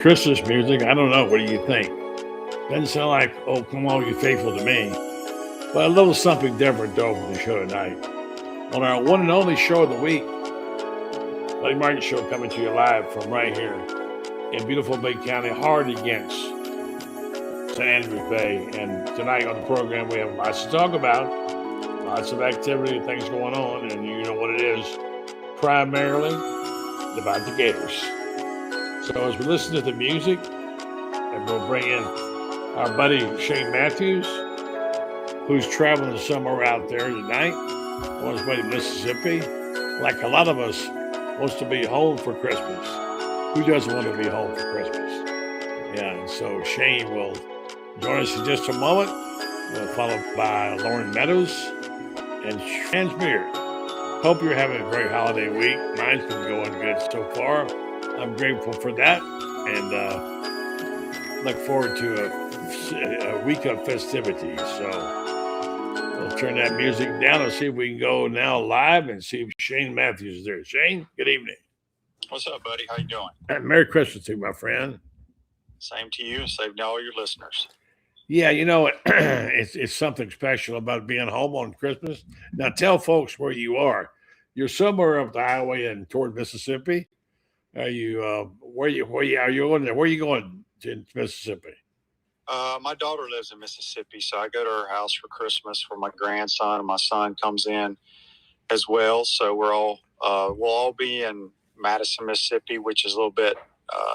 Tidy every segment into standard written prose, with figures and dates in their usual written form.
Christmas music, I don't know. What do you think? Doesn't sound like, oh, come on, you faithful to me. But a little something different, though, for the show tonight. On our one and only show of the week, Buddy Martin Show coming to you live from right here in beautiful Bay County, hard against San Andrews Bay. And tonight on the program, we have lots to talk about, lots of activity, things going on, and you know what it is, primarily about the Gators. So as we listen to the music, and we'll bring in our buddy Shane Matthews, who's traveling somewhere out there tonight, on his way to Mississippi. Like a lot of us, wants to be home for Christmas. Who doesn't want to be home for Christmas? Yeah, and so Shane will join us in just a moment, followed by Loren Meadows and Franz. Hope you're having a great holiday week. Mine's been going good so far. I'm grateful for that, and look forward to a week of festivities. So we'll turn that music down and see if we can go now live and see if Shane Matthews is there. Shane, good evening. What's up, buddy? How you doing? Merry Christmas to you, my friend. Same to you, and same to all your listeners. Yeah, you know, it's something special about being home on Christmas. Now, tell folks where you are. You're somewhere up the highway and toward Mississippi. Are you where are you going there? Where are you going to Mississippi? My daughter lives in Mississippi, so I go to her house for Christmas for my grandson, and my son comes in as well. So we'll all be in Madison, Mississippi, which is a little bit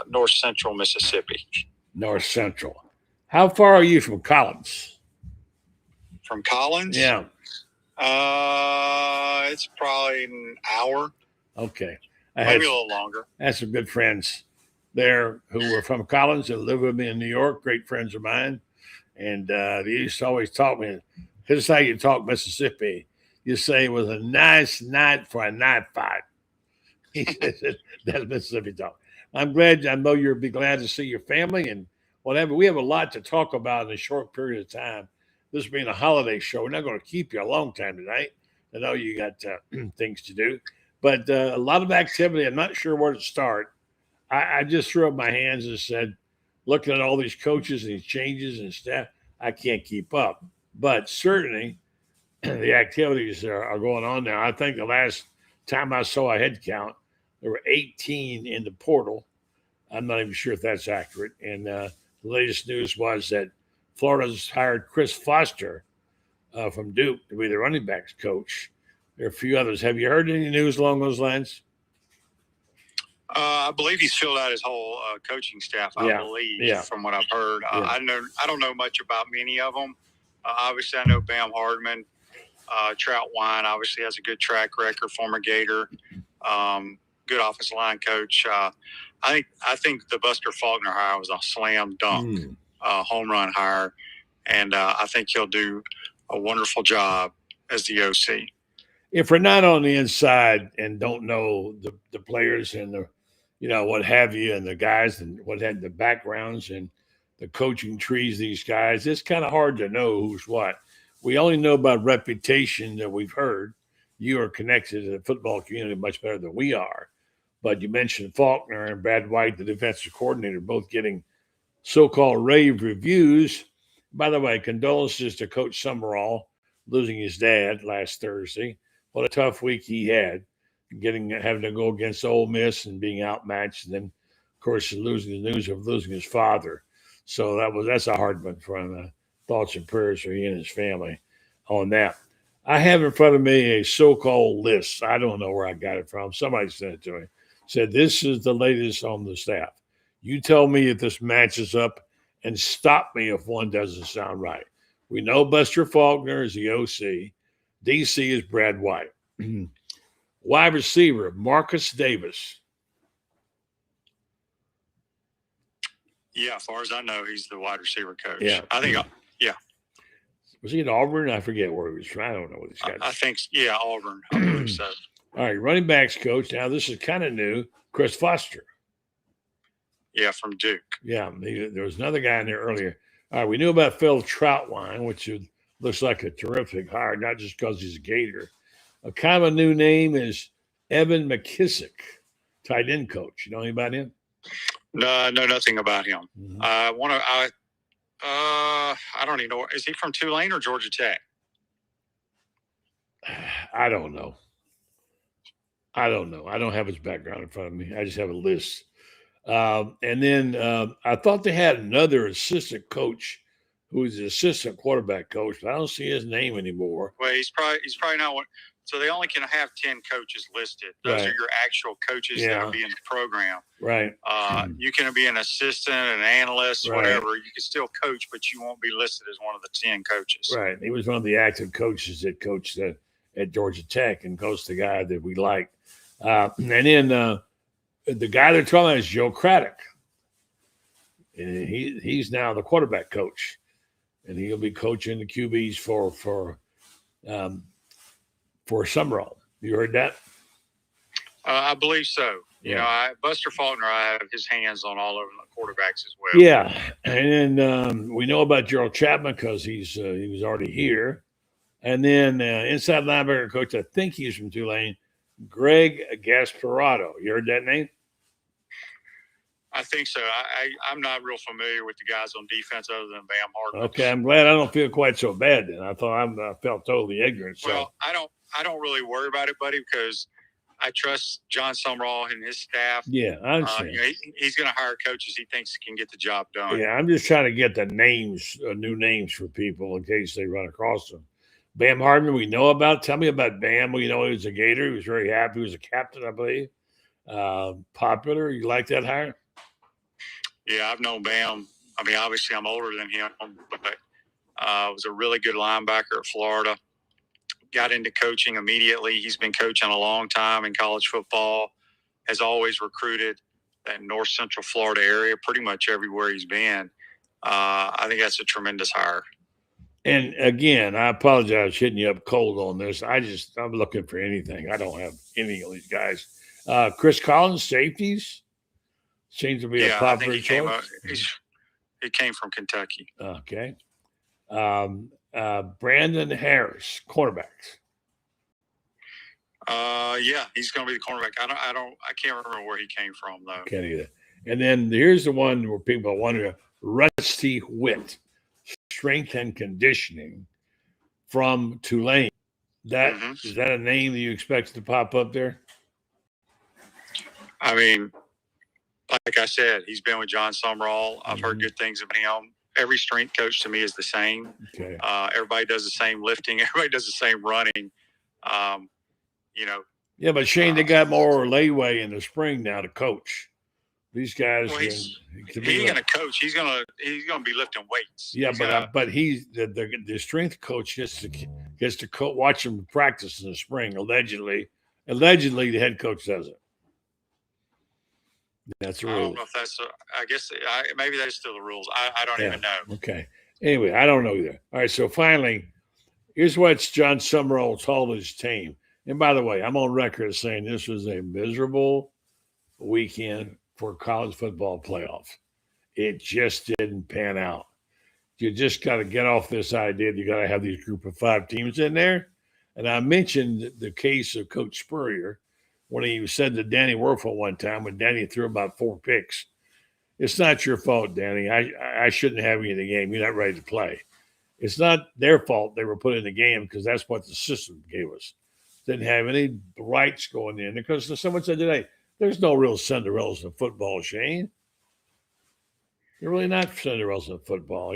north central Mississippi. North central. How far are you from Collins? From Collins? Yeah. It's probably an hour. Okay. Maybe a little longer. I had some good friends there who were from Collins and lived with me in New York, great friends of mine. And they used to always talk me, here's how you talk Mississippi. You say it was a nice night for a night fight. That's Mississippi talk. I'm glad, I know you'll be glad to see your family and whatever. We have a lot to talk about in a short period of time. This being a holiday show, we're not going to keep you a long time tonight. I know you got things to do. But a lot of activity. I'm not sure where to start. I just threw up my hands and said, looking at all these coaches and these changes and staff, I can't keep up. But certainly the activities are going on now. I think the last time I saw a head count, there were 18 in the portal. I'm not even sure if that's accurate. And the latest news was that Florida's hired Chris Foster from Duke to be the running backs coach. There are a few others. Have you heard any news along those lines? I believe he's filled out his whole coaching staff. I believe, from what I've heard. I don't know much about many of them. Obviously, I know Bam Hardman, Trout Wine. Obviously, has a good track record. Former Gator, good offensive line coach. I think the Buster Faulkner hire was a slam dunk, home run hire, and I think he'll do a wonderful job as the OC. If we're not on the inside and don't know the players and the, what have you, and the guys and what had the backgrounds and the coaching trees, these guys, it's kind of hard to know who's what. We only know about reputation that we've heard. You are connected to the football community much better than we are. But you mentioned Faulkner and Brad White, the defensive coordinator, both getting so-called rave reviews. By the way, condolences to Coach Sumrall losing his dad last Thursday. What a tough week he had, having to go against Ole Miss and being outmatched, and then, of course, losing the news of losing his father. So that's a hard one for him. Thoughts and prayers for he and his family on that. I have in front of me a so-called list. I don't know where I got it from. Somebody sent it to me. Said, this is the latest on the staff. You tell me if this matches up and stop me if one doesn't sound right. We know Buster Faulkner is the OC. DC is Brad White. Wide receiver, Marcus Davis. Yeah, as far as I know, he's the wide receiver coach. Yeah. I think, yeah. Was he at Auburn? I forget where he was from. I don't know what he's got. I think, yeah, Auburn. I believe so. All right, running backs coach. Now, this is kind of new. Chris Foster. Yeah, from Duke. Yeah, there was another guy in there earlier. All right, we knew about Phil Troutwine, which looks like a terrific hire, not just because he's a Gator. A kind of a new name is Evan McKissick, tight end coach. You know anybody him? No, I know nothing about him. Mm-hmm. I don't even know. Is he from Tulane or Georgia Tech? I don't know. I don't have his background in front of me. I just have a list. And then I thought they had another assistant coach who was the assistant quarterback coach, but I don't see his name anymore. Well, he's probably not one. So they only can have 10 coaches listed. Those are your actual coaches that will be in the program. Right. You can be an assistant, an analyst, whatever. You can still coach, but you won't be listed as one of the 10 coaches. Right. He was one of the active coaches that coached at Georgia Tech and coached the guy that we like. And then the guy they're talking about is Joe Craddock. And he's now the quarterback coach. And he'll be coaching the QBs for Sumrall. You heard that? I believe so. You know, Buster Faulkner, I have his hands on all over the quarterbacks as well. Yeah, and then we know about Gerald Chapman because he was already here. And then inside linebacker coach, I think he's from Tulane, Greg Gasparotto. You heard that name? I think so. I'm not real familiar with the guys on defense other than Bam Hardman. Okay, I'm glad I don't feel quite so bad then. I felt totally ignorant. So. Well, I don't really worry about it, buddy, because I trust Jon Sumrall and his staff. Yeah, I understand. He's going to hire coaches he thinks can get the job done. Yeah, I'm just trying to get the names, new names for people in case they run across them. Bam Hardman, we know about. Tell me about Bam. We know he was a Gator. He was very happy. He was a captain, I believe. Popular. You like that hire? Yeah, I've known Bam. I mean, obviously I'm older than him, but was a really good linebacker at Florida. Got into coaching immediately. He's been coaching a long time in college football, has always recruited that North Central Florida area pretty much everywhere he's been. I think that's a tremendous hire. And again, I apologize hitting you up cold on this. I'm looking for anything. I don't have any of these guys. Chris Collins, safeties. Seems to be a popular choice. He came from Kentucky. Okay. Brandon Harris, cornerbacks. Yeah, he's going to be the cornerback. I can't remember where he came from though. Can't either. And then here's the one where people wonder: Rusty Witt, strength and conditioning from Tulane. Is that a name that you expect to pop up there? I mean, like I said, he's been with Jon Sumrall. I've heard good things about him. Every strength coach to me is the same. Okay. Everybody does the same lifting. Everybody does the same running. Yeah, but Shane, they got more leeway in the spring now to coach. These guys. Well, he's going to coach. He's going to be lifting weights. Yeah, but he's the strength coach gets to watch him practice in the spring. Allegedly, the head coach does it. That's the rule. I don't know if that's. I guess maybe that's still the rules. I don't even know. Okay. Anyway, I don't know either. All right. So finally, here's what Jon Sumrall told his team. And by the way, I'm on record as saying this was a miserable weekend for college football playoff. It just didn't pan out. You just got to get off this idea that you got to have these group of 5 teams in there. And I mentioned the case of Coach Spurrier when he said to Danny Werfel one time when Danny threw about 4 picks. It's not your fault, Danny. I shouldn't have you in the game. You're not ready to play. It's not their fault they were put in the game because that's what the system gave us. Didn't have any rights going in because someone said today, there's no real Cinderellas in football, Shane. You're really not Cinderellas in football.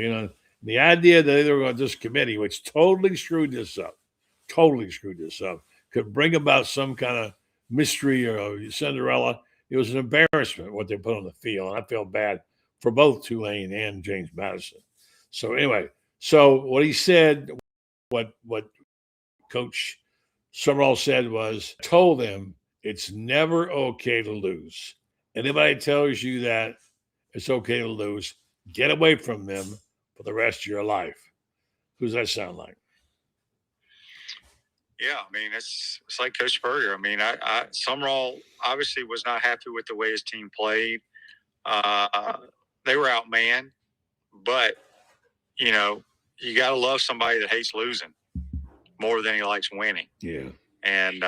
The idea that they were on this committee, which totally screwed this up, could bring about some kind of mystery or Cinderella. It was an embarrassment what they put on the field. And I feel bad for both Tulane and James Madison. So anyway, what he said, what Coach Sumrall said was, told them it's never okay to lose. Anybody tells you that it's okay to lose, get away from them for the rest of your life. Who does that sound like? Yeah, I mean, it's like Coach Spurrier. I mean, Sumrall obviously was not happy with the way his team played. They were outmanned, but, you got to love somebody that hates losing more than he likes winning. Yeah. And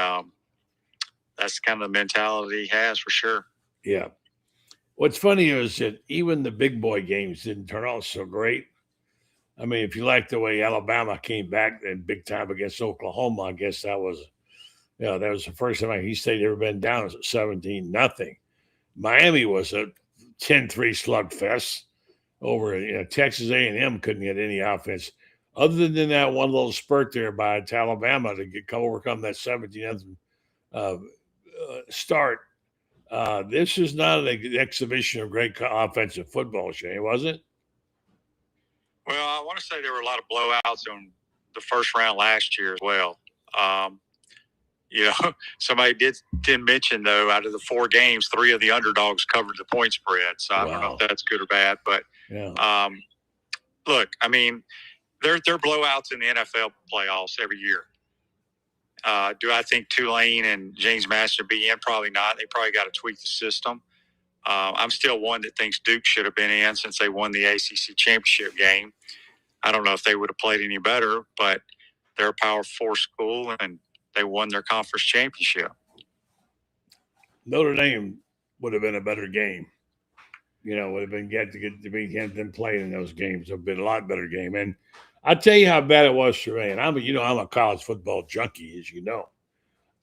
that's kind of the mentality he has for sure. Yeah. What's funny is that even the big boy games didn't turn out so great. I mean, if you like the way Alabama came back in big time against Oklahoma, I guess that was the first time East State ever been down 17-0. Miami was a 10-3 slugfest over Texas A&M couldn't get any offense. Other than that one little spurt there by Alabama to overcome that 17-0 start, this is not an exhibition of great offensive football, Shane, was it? Well, I want to say there were a lot of blowouts on the first round last year as well. Somebody did mention, though, out of the 4 games, 3 of the underdogs covered the point spread. So I don't know if that's good or bad. But, look, I mean, there are blowouts in the NFL playoffs every year. Do I think Tulane and James Madison be in? Probably not. They probably got to tweak the system. I'm still one that thinks Duke should have been in since they won the ACC championship game. I don't know if they would have played any better, but they're a Power 4 school, and they won their conference championship. Notre Dame would have been a better game. Would have been get them playing in those games. It would have been a lot better game. And I'll tell you how bad it was for me. And I'm a college football junkie, as you know.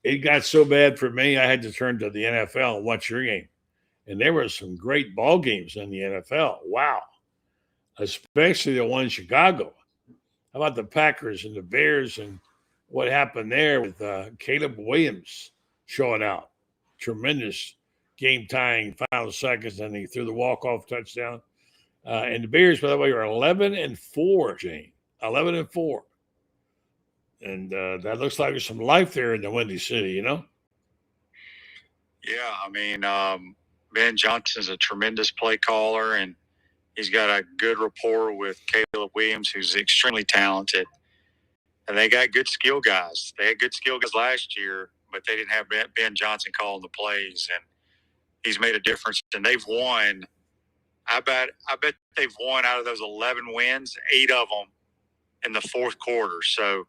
It got so bad for me, I had to turn to the NFL and watch your game. And there were some great ball games in the NFL. Wow. Especially the one in Chicago. How about the Packers and the Bears and what happened there with Caleb Williams showing out? Tremendous game-tying final seconds, and he threw the walk-off touchdown. And the Bears, by the way, are 11-4, Jane. 11-4. And that looks like there's some life there in the Windy City, Yeah, I mean, Ben Johnson's a tremendous play caller, and he's got a good rapport with Caleb Williams, who's extremely talented. And they got good skill guys. They had good skill guys last year, but they didn't have Ben Johnson calling the plays, and he's made a difference. And they've won. I bet they've won out of those 11 wins, 8 of them in the fourth quarter. So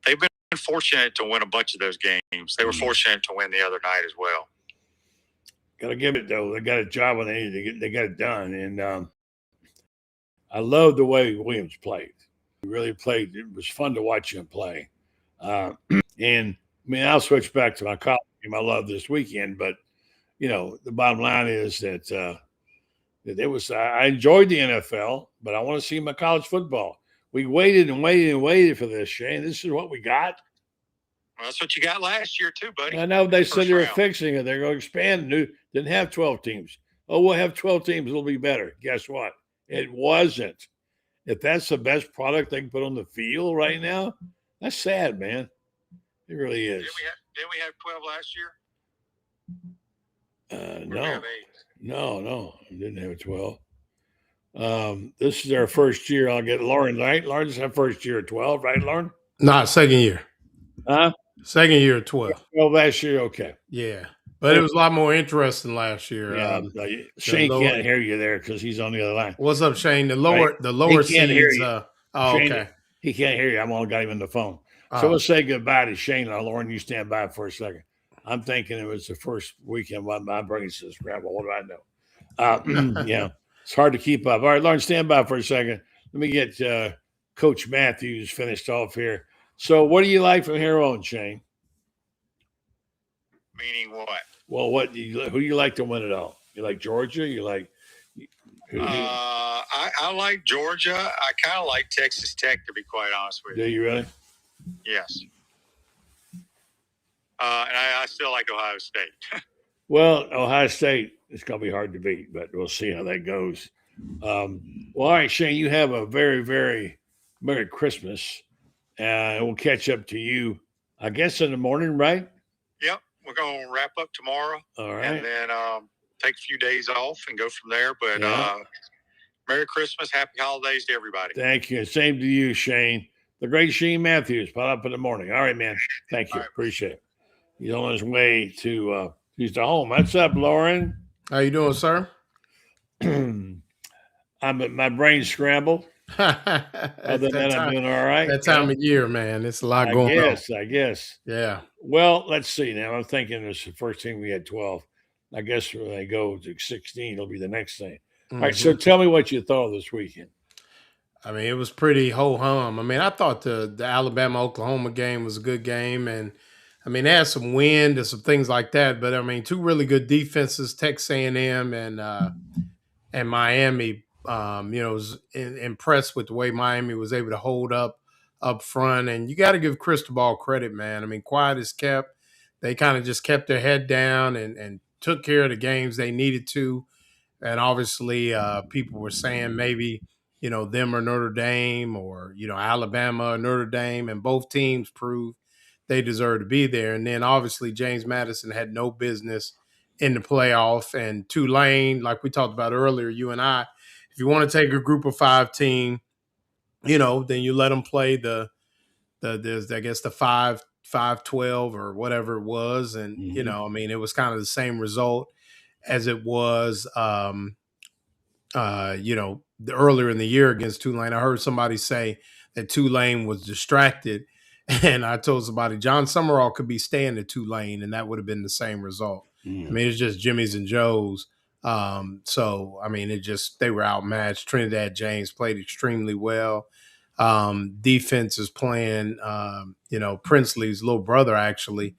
they've been fortunate to win a bunch of those games. They were fortunate to win the other night as well. Got to give it, though. They got a job when they got it done. And I love the way Williams played. He really played. It was fun to watch him play. And, I'll switch back to my college game I love this weekend. But, the bottom line is that I enjoyed the NFL, but I want to see my college football. We waited and waited and waited for this, Shane. This is what we got. Well, that's what you got last year too, buddy. I know they said they were fixing it. They're going to expand. Didn't have 12 teams. Oh, we'll have 12 teams. It'll be better. Guess what? It wasn't. If that's the best product they can put on the field right now, that's sad, man. It really is. Didn't we have 12 last year? No. We didn't have 12. This is our first year. I'll get Loren, right? Loren's our first year at 12, right, Loren? Not second year. Huh? Second year at 12. 12 last year, okay. Yeah. But it was a lot more interesting last year. Yeah, Shane can't hear you there because he's on the other line. What's up, Shane? The lower seeds. Shane, okay. He can't hear you. I'm only got him on the phone. So we'll say goodbye to Shane. Now, Loren, you stand by for a second. I'm thinking it was the first weekend while my brain says scramble. What do I know? Yeah, it's hard to keep up. All right, Loren, stand by for a second. Let me get Coach Matthews finished off here. So what do you like from here on, Shane? Meaning what? Well, who do you like to win it all? You like Georgia? You like? I like Georgia. I kind of like Texas Tech, to be quite honest with you. Do you really? Yes. And I still like Ohio State. Well, Ohio State, it's going to be hard to beat, but we'll see how that goes. Well, all right, Shane, you have a very, very Merry Christmas. We'll catch up to you, I guess, in the morning, right? Yep. We're going to wrap up tomorrow. All right. And then take a few days off and go from there. But Merry Christmas. Happy holidays to everybody. Thank you. Same to you, Shane. The great Shane Matthews, put up in the morning. All right, man. Thank you. Right. Appreciate it. He's on his way to home. What's up, Loren? How you doing, sir? My brain's scrambled. Other than that, I'm doing all right. That time of year, man. It's a lot going on. I guess. Yeah. Well, let's see now. I'm thinking this is the first team we had 12. I guess when they go to 16, it'll be the next thing. All right, so Mm-hmm. tell me what you thought of this weekend. I mean, it was pretty ho-hum. I mean, I thought the Alabama-Oklahoma game was a good game. And, I mean, they had some wind and some things like that. But, I mean, two really good defenses, Texas A&M and Miami. Was impressed with the way Miami was able to hold up front. And you got to give Cristobal credit, man. I mean, quiet as kept. They kind of just kept their head down and took care of the games they needed to. And obviously, people were saying maybe, them or Notre Dame or, Alabama or Notre Dame, and both teams proved they deserve to be there. And then obviously James Madison had no business in the playoff. And Tulane, like we talked about earlier, you and I, if you want to take a group of 5 team, then you let them play there's, I guess, the 5-12 or whatever it was. And, I mean, it was kind of the same result as it was, earlier in the year against Tulane. I heard somebody say that Tulane was distracted, and I told somebody Jon Sumrall could be staying at Tulane, and that would have been the same result. I mean, it's just Jimmy's and Joe's. So I mean, they were outmatched. Trinidad James played extremely well. Defense is playing. Princely's little brother actually.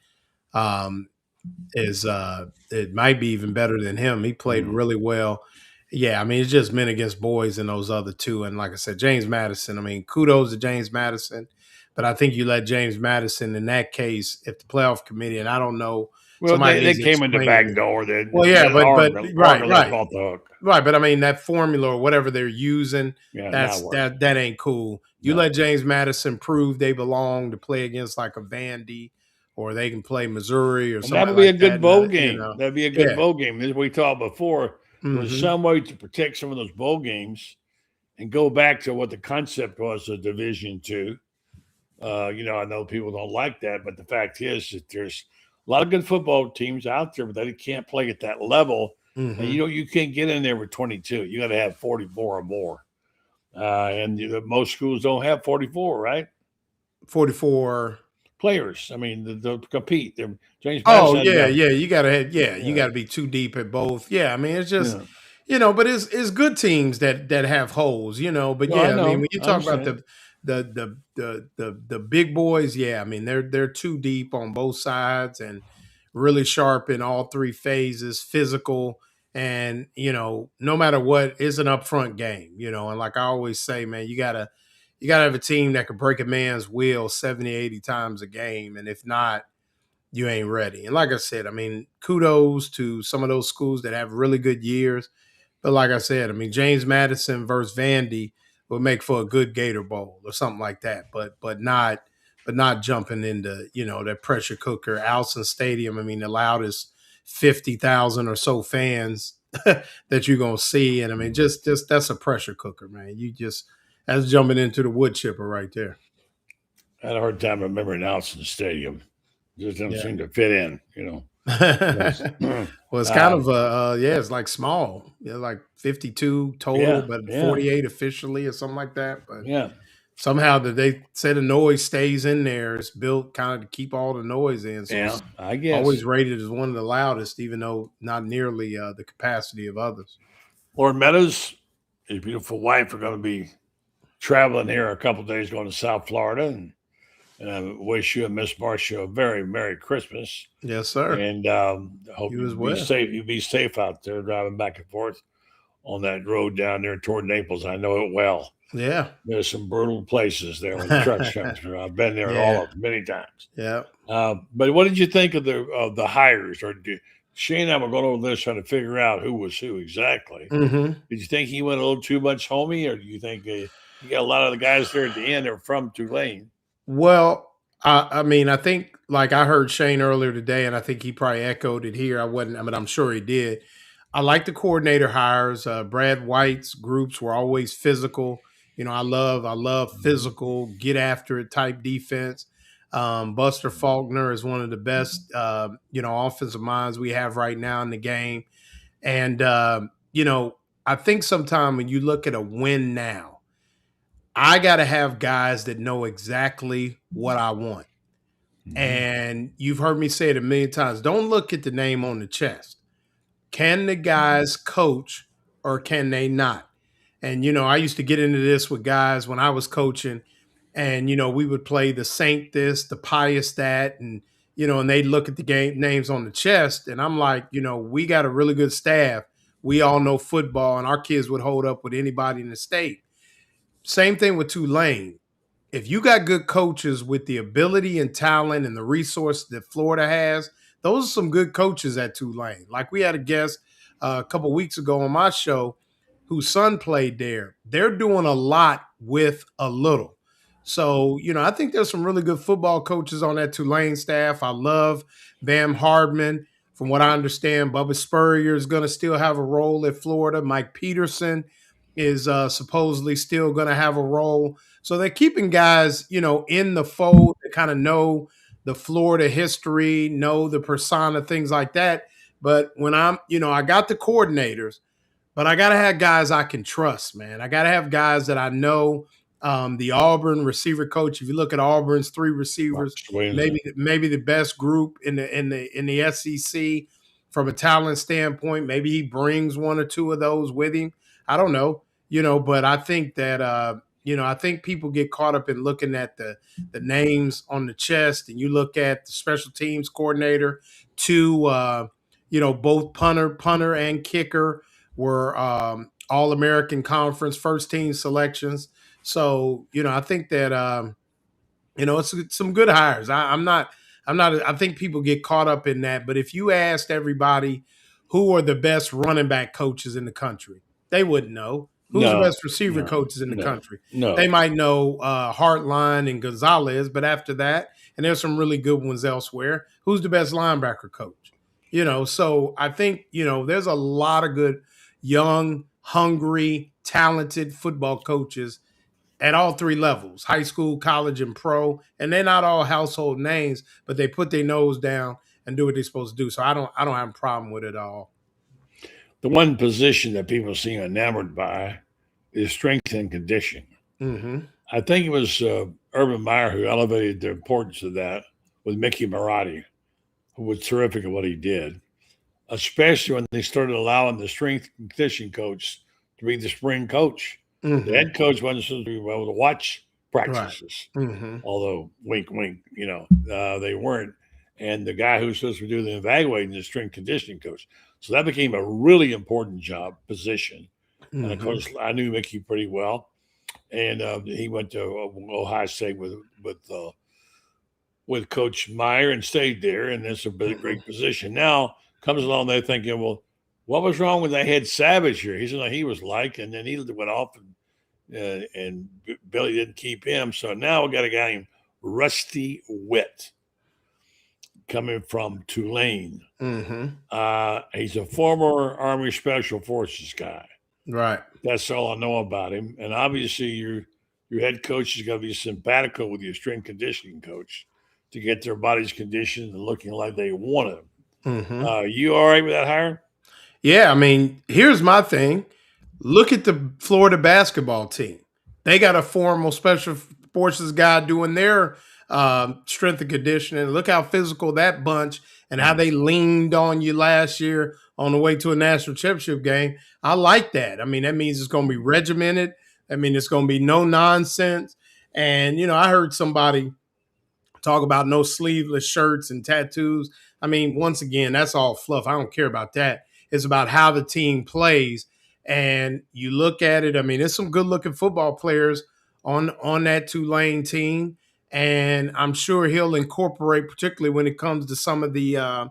It might be even better than him. He played really well. Yeah, I mean, it's just men against boys and those other two. And like I said, James Madison, I mean, kudos to James Madison. But I think you let James Madison in that case, if the playoff committee, and I don't know. Well, they came in the back door. Right. But I mean, that formula or whatever they're using, that ain't cool. You let James Madison prove they belong to play against like a Vandy, or they can play Missouri or something. That would be a good bowl game. That'd be a good bowl game. As we talked before, there's some way to protect some of those bowl games and go back to what the concept was of Division II. I know people don't like that, but the fact is that there's a lot of good football teams out there, but they can't play at that level. And you can't get in there with 22. You got to have 44 or more. And most schools don't have 44, right? 44 players. I mean, they'll compete. James Madison. You got to you got to be too deep at both. Yeah, I mean, it's just but it's good teams that have holes. But I mean, when you talk about the big boys, I mean, they're too deep on both sides and really sharp in all 3 phases, physical. And, no matter what, it's an upfront game, and like I always say, man, you gotta have a team that can break a man's will 70, 80 times a game. And if not, you ain't ready. And like I said, I mean, kudos to some of those schools that have really good years. But like I said, I mean, James Madison versus Vandy would make for a good Gator Bowl or something like that. But not jumping into, that pressure cooker. Alson Stadium, I mean, the loudest 50,000 or so fans that you're going to see. And I mean, just that's a pressure cooker, man. That's jumping into the wood chipper right there. I had a hard time remembering Alson Stadium. Just doesn't seem to fit in, Well, it's kind of it's like small, like 52 total, but 48 officially or something like that. But somehow they say the noise stays in there. It's built kind of to keep all the noise in. So I guess always rated as one of the loudest, even though not nearly the capacity of others. Loren Meadows, his beautiful wife, are going to be traveling here a couple of days, going to South Florida, and I wish you and Miss Marcia a very Merry Christmas. Yes, sir. And hope you be safe. You be safe out there driving back and forth on that road down there toward Naples. I know it well. Yeah, there's some brutal places there when the trucks come through. I've been there all of them many times. Yeah. But what did you think of the hires? Or Shane and I were going over this trying to figure out who was who exactly. Did you think he went a little too much homey, or do you think you got a lot of the guys there at the end are from Tulane? Well, I mean, I think, like I heard Shane earlier today, and I think he probably echoed it here. I'm sure he did. I like the coordinator hires. Brad White's groups were always physical. I love physical, get after it type defense. Buster Faulkner is one of the best, offensive minds we have right now in the game. And, I think sometimes when you look at a win now, I got to have guys that know exactly what I want. And you've heard me say it a million times. Don't look at the name on the chest. can the guys coach or can they not? And, I used to get into this with guys when I was coaching, and, we would play the saint this, the pious that, and, and they'd look at the game names on the chest. And I'm like, we got a really good staff. We all know football, and our kids would hold up with anybody in the state. Same thing with Tulane. If you got good coaches with the ability and talent and the resource that Florida has, those are some good coaches at Tulane. Like we had a guest a couple weeks ago on my show whose son played there. They're doing a lot with a little. So, I think there's some really good football coaches on that Tulane staff. I love Bam Hardman. From what I understand, Bubba Spurrier is going to still have a role at Florida. Mike Peterson is supposedly still going to have a role. So they're keeping guys, in the fold that kind of know the Florida history, know the persona, things like that. But when I got the coordinators, but I got to have guys I can trust, man. I got to have guys that I know. The Auburn receiver coach, if you look at Auburn's 3 receivers, maybe the best group in the SEC from a talent standpoint. Maybe he brings 1 or 2 of those with him. I don't know, but I think that I think people get caught up in looking at the names on the chest, and you look at the special teams coordinator to both punter and kicker were All-American Conference first team selections. So, I think that it's some good hires. I think people get caught up in that, but if you asked everybody who are the best running back coaches in the country, they wouldn't know. Who's the best receiver coaches in the country? No. They might know Hartline and Gonzalez, but after that, and there's some really good ones elsewhere, who's the best linebacker coach? So I think, there's a lot of good, young, hungry, talented football coaches at all 3 levels, high school, college, and pro. And they're not all household names, but they put their nose down and do what they're supposed to do. So I don't have a problem with it at all. The one position that people seem enamored by is strength and conditioning. Mm-hmm. I think it was Urban Meyer who elevated the importance of that with Mickey Marotti, who was terrific at what he did, especially when they started allowing the strength and conditioning coach to be the spring coach. Mm-hmm. The head coach wasn't supposed to be able to watch practices, right. Mm-hmm. Although wink, wink, they weren't. And the guy who was supposed to do the evaluating the strength conditioning coach. So that became a really important position. Mm-hmm. And of course, I knew Mickey pretty well, and he went to Ohio State with Coach Meyer and stayed there, and it's a great position. Now comes along, they're thinking, well, what was wrong when they had Savage here? He said he was like, and then he went off, and Billy didn't keep him. So now we got a guy named Rusty Witt coming from Tulane. Mm-hmm. He's a former Army Special Forces guy. Right. That's all I know about him. And obviously your head coach is going to be simpatico with your strength conditioning coach to get their bodies conditioned and looking like they want them. Mm-hmm. You all right with that hire? Yeah, I mean, here's my thing. Look at the Florida basketball team. They got a formal special forces guy doing their strength and conditioning. Look how physical that bunch and how they leaned on you last year on the way to a national championship game. I like that. I mean, that means it's going to be regimented. I mean, it's going to be no nonsense. And, I heard somebody talk about no sleeveless shirts and tattoos. I mean, once again, that's all fluff. I don't care about that. It's about how the team plays. And you look at it, I mean, there's some good-looking football players on that Tulane team. And I'm sure he'll incorporate, particularly when it comes to some of the, I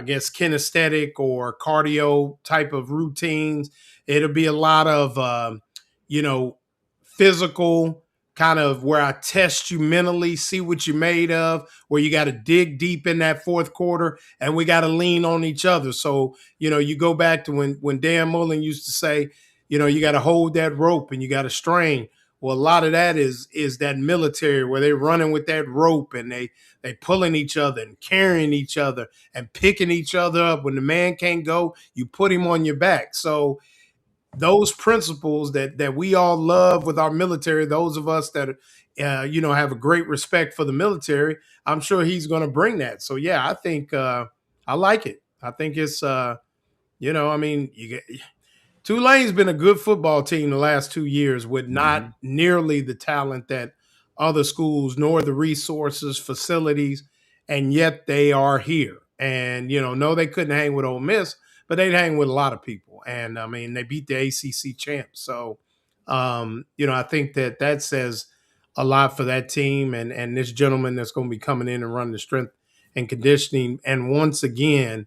guess, kinesthetic or cardio type of routines. It'll be a lot of, physical kind of where I test you mentally, see what you're made of, where you got to dig deep in that fourth quarter and we got to lean on each other. So, you go back to when Dan Mullen used to say, you got to hold that rope and you got to strain. Well, a lot of that is that military where they're running with that rope and they pulling each other and carrying each other and picking each other up. When the man can't go, you put him on your back. So those principles that we all love with our military, those of us that, have a great respect for the military, I'm sure he's going to bring that. So, yeah, I think I like it. I think it's Tulane's been a good football team the last 2 years with not nearly the talent that other schools, nor the resources, facilities, and yet they are here. And, no, they couldn't hang with Ole Miss, but they'd hang with a lot of people. And, they beat the ACC champs. So, I think that says a lot for that team and this gentleman that's going to be coming in and running the strength and conditioning. And once again,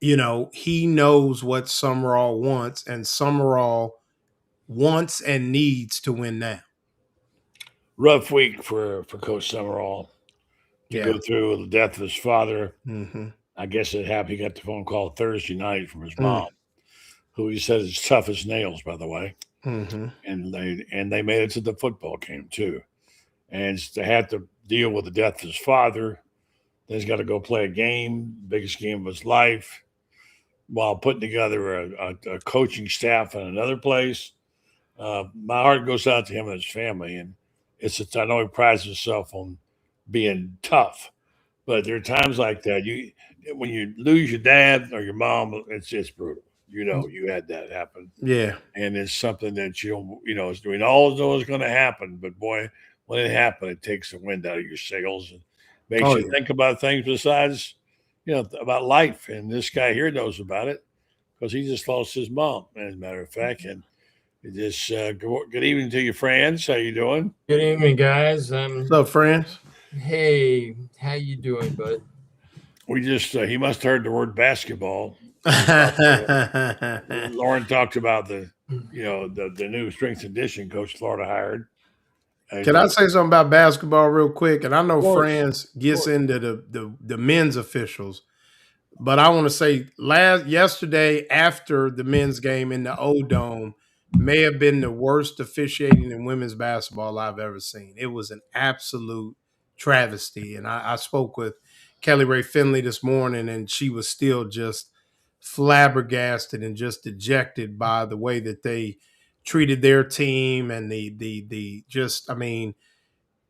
he knows what Sumrall wants, and Sumrall wants and needs to win now. Rough week for Coach Sumrall to go through the death of his father. Mm-hmm. I guess it happened. He got the phone call Thursday night from his mom, who he said is tough as nails, by the way. Mm-hmm. And they made it to the football game too, and to have to deal with the death of his father. Then he's got to go play a game, biggest game of his life, while putting together a coaching staff in another place. My heart goes out to him and his family, and I know he prides himself on being tough, but there are times like that. When you lose your dad or your mom, it's brutal. You had that happen. Yeah. And it's something that we all know is going to happen. But boy, when it happens, it takes the wind out of your sails and makes you think about things besides, about life. And this guy here knows about it because he just lost his mom, as a matter of fact. And just good evening to you, Franz. How you doing? Good evening, guys. What's up, Franz? Hey, how you doing, bud? We just he must have heard the word basketball. Loren talked about the new strength and conditioning coach Florida hired. Can I say something about basketball real quick? And I know Franz gets into the men's officials, but I want to say yesterday after the men's game in the O-Dome may have been the worst officiating in women's basketball I've ever seen. It was an absolute travesty. And I spoke with Kelly Ray Finley this morning, and she was still just flabbergasted and just dejected by the way that they treated their team and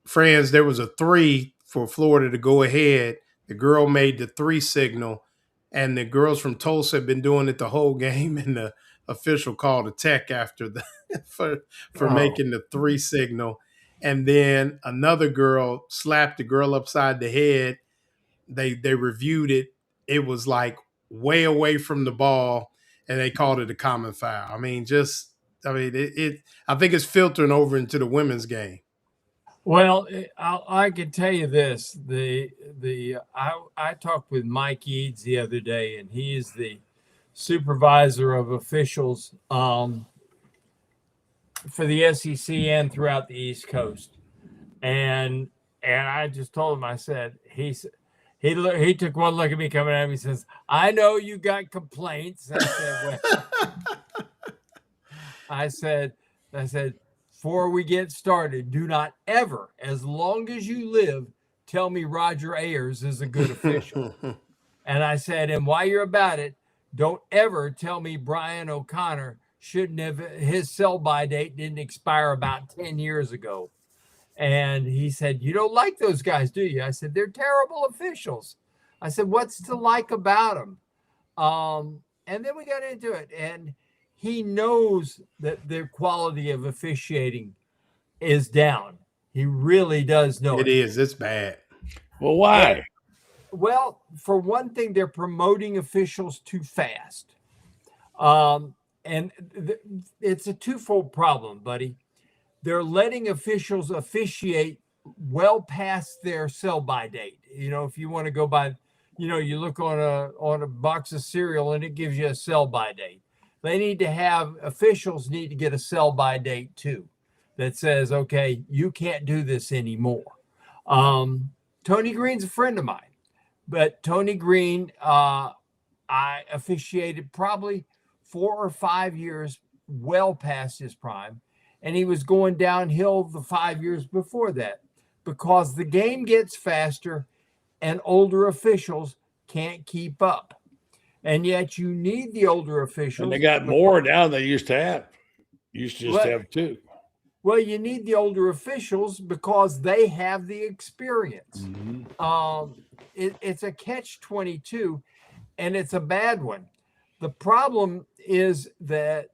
Franz, there was a 3 for Florida to go ahead. The girl made the 3 signal, and the girls from Tulsa had been doing it the whole game, and the official called a tech after for making the 3 signal. And then another girl slapped the girl upside the head. They reviewed it. It was like way away from the ball, and they called it a common foul. I think it's filtering over into the women's game. Well, I can tell you this: I talked with Mike Eads the other day, and he is the supervisor of officials for the SEC and throughout the East Coast. And I just told him, I said, he took one look at me coming at me and says, I know you got complaints. I said, before we get started, do not ever, as long as you live, tell me Roger Ayers is a good official. And I said, and while you're about it, don't ever tell me Brian O'Connor his sell-by date didn't expire about 10 years ago. And he said, you don't like those guys, do you? I said, they're terrible officials. I said, what's to like about them? And then we got into it. And he knows that their quality of officiating is down. He really does know it. It is. It's bad. Well, why? Well, for one thing, they're promoting officials too fast. It's a twofold problem, buddy. They're letting officials officiate well past their sell-by date. If you want to go by, you look on a box of cereal and it gives you a sell-by date. Officials need to get a sell-by date too that says, okay, you can't do this anymore. Tony Green's a friend of mine, but Tony Green, I officiated probably 4 or 5 years well past his prime. And he was going downhill the 5 years before that because the game gets faster and older officials can't keep up. And yet you need the older officials. And they got more now than they used to have. Used to just have 2. Well, you need the older officials because they have the experience. Mm-hmm. It's a catch-22. and it's a bad one. The problem is that